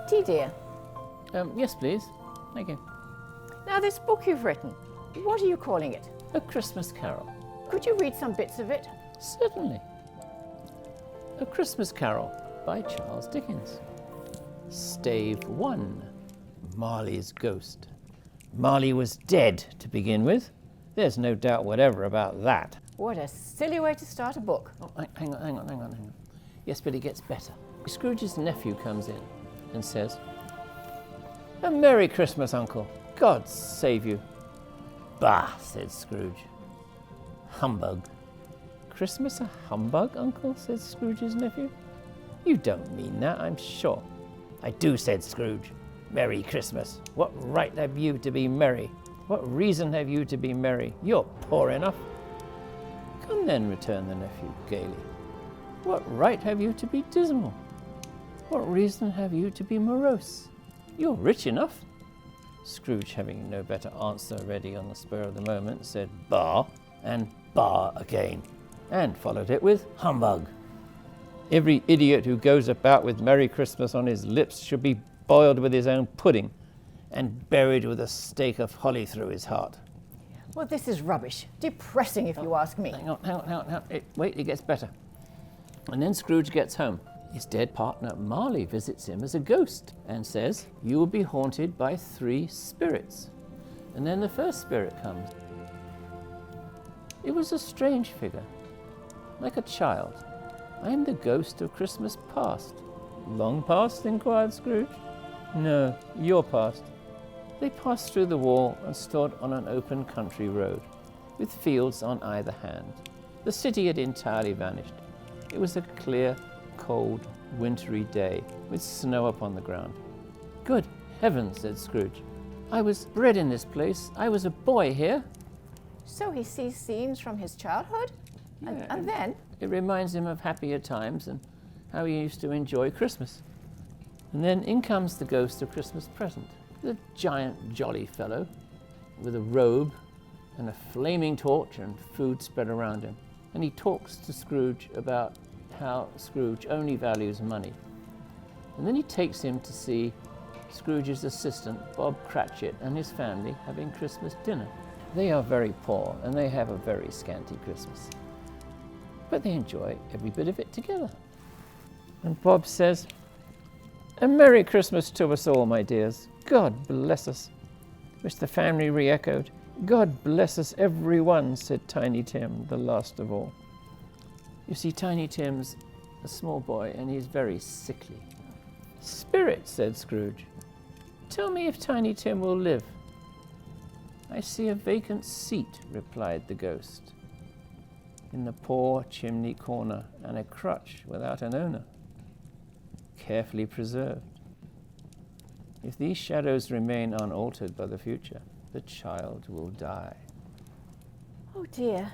Tea, dear. Yes, please. Thank you. Now, this book you've written, what are you calling it? A Christmas Carol. Could you read some bits of it? Certainly. A Christmas Carol by Charles Dickens. Stave 1. Marley's Ghost. Marley was dead to begin with. There's no doubt whatever about that. What a silly way to start a book. Oh, hang on. Yes, but it gets better. Scrooge's nephew comes in and says, "A Merry Christmas, Uncle. God save you." "Bah," said Scrooge. "Humbug." "Christmas a humbug, Uncle?" said Scrooge's nephew. "You don't mean that, I'm sure." "I do," said Scrooge. "Merry Christmas. What right have you to be merry? What reason have you to be merry? You're poor enough." "Come then," returned the nephew gaily. "What right have you to be dismal? What reason have you to be morose? You're rich enough." Scrooge, having no better answer ready on the spur of the moment, said "Bah," and "Bah" again, and followed it with "Humbug. Every idiot who goes about with Merry Christmas on his lips should be boiled with his own pudding and buried with a stake of holly through his heart." Well, this is rubbish. Depressing, if you ask me. Hang on. Wait, it gets better. And then Scrooge gets home. His dead partner Marley visits him as a ghost and says, "You will be haunted by 3 spirits." And then the first spirit comes. It was a strange figure, like a child. "I am the ghost of Christmas past." "Long past?" inquired Scrooge. "No, your past." They passed through the wall and stood on an open country road, with fields on either hand. The city had entirely vanished. It was a clear, cold, wintry day, with snow upon the ground. "Good heavens," said Scrooge. "I was bred in this place. I was a boy here." So he sees scenes from his childhood? Yeah, And then? It reminds him of happier times and how he used to enjoy Christmas. And then in comes the ghost of Christmas present. The giant jolly fellow with a robe and a flaming torch and food spread around him. And he talks to Scrooge about how Scrooge only values money. And then he takes him to see Scrooge's assistant, Bob Cratchit, and his family having Christmas dinner. They are very poor and they have a very scanty Christmas, but they enjoy every bit of it together. And Bob says, "A Merry Christmas to us all, my dears. God bless us," which the family re-echoed. "God bless us, every one," said Tiny Tim, the last of all. You see, Tiny Tim's a small boy and he's very sickly. "Spirit," said Scrooge, "tell me if Tiny Tim will live." "I see a vacant seat," replied the ghost, "in the poor chimney corner, and a crutch without an owner, carefully preserved. If these shadows remain unaltered by the future, the child will die." Oh, dear.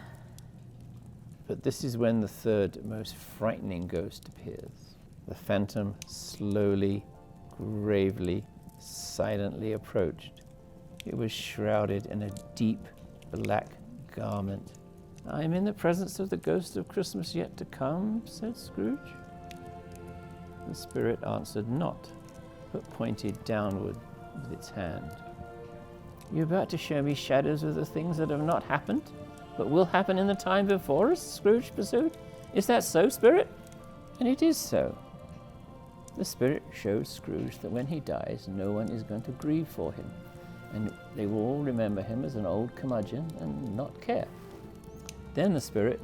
But this is when the third most frightening ghost appears. The phantom slowly, gravely, silently approached. It was shrouded in a deep black garment. "I am in the presence of the ghost of Christmas yet to come," said Scrooge. The spirit answered not, but pointed downward with its hand. "You're about to show me shadows of the things that have not happened, but will happen in the time before us?" Scrooge pursued. "Is that so, Spirit?" And it is so. The Spirit showed Scrooge that when he dies, no one is going to grieve for him, and they will all remember him as an old curmudgeon and not care. Then the Spirit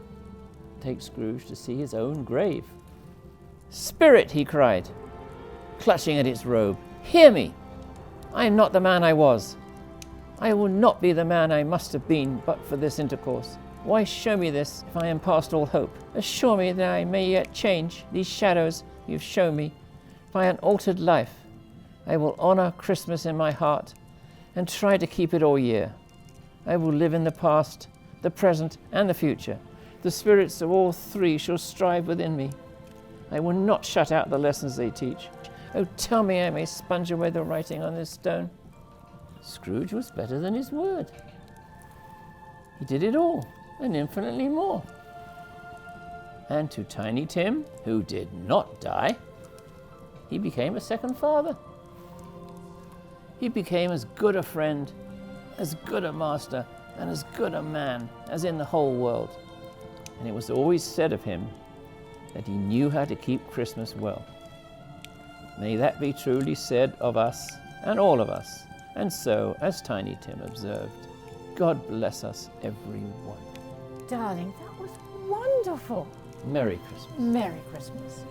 takes Scrooge to see his own grave. "Spirit," he cried, clutching at its robe, "hear me! I am not the man I was. I will not be the man I must have been but for this intercourse. Why show me this if I am past all hope? Assure me that I may yet change these shadows you have shown me by an altered life. I will honour Christmas in my heart and try to keep it all year. I will live in the past, the present, and the future. The spirits of all 3 shall strive within me. I will not shut out the lessons they teach. Oh, tell me I may sponge away the writing on this stone." Scrooge was better than his word. He did it all, and infinitely more. And to Tiny Tim, who did not die, he became a second father, He became as good a friend, as good a master, and as good a man as in the whole world. And it was always said of him that he knew how to keep Christmas well. May that be truly said of us and all of us. And so, as Tiny Tim observed, God bless us everyone. Darling, that was wonderful. Merry Christmas. Merry Christmas.